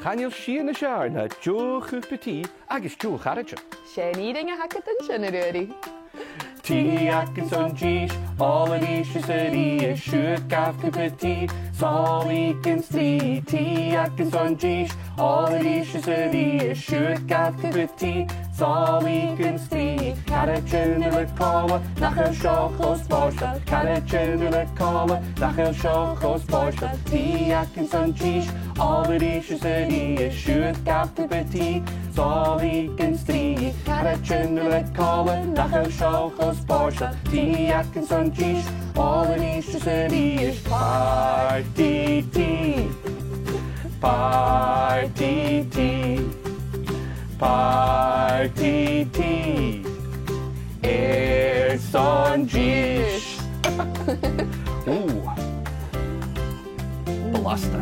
Chanil sína searna dúcha petí agus dú charite. Sé níing a hacatan sin a ruí. Tí agus an díis, ála díis a rí, siúd gafca petí, sálaí gin strí. Tí agus an díis, ála díis a rí, siúd gafca petí, sálaí gin strí. Carite le cála, nach ar seach os báiste. Carite le cála, nach ar seach os báiste. Tí agus an díis, ála díis a rí, siúd gafca petí, sálaí gin strí. Carite le cála, nach ar seach os báiste. Tí agus an díis, ála díis a rí, Pàrtaidh Tì. Pàrtaidh Tì. Pàrtaidh Tì. Son díis. Blasta.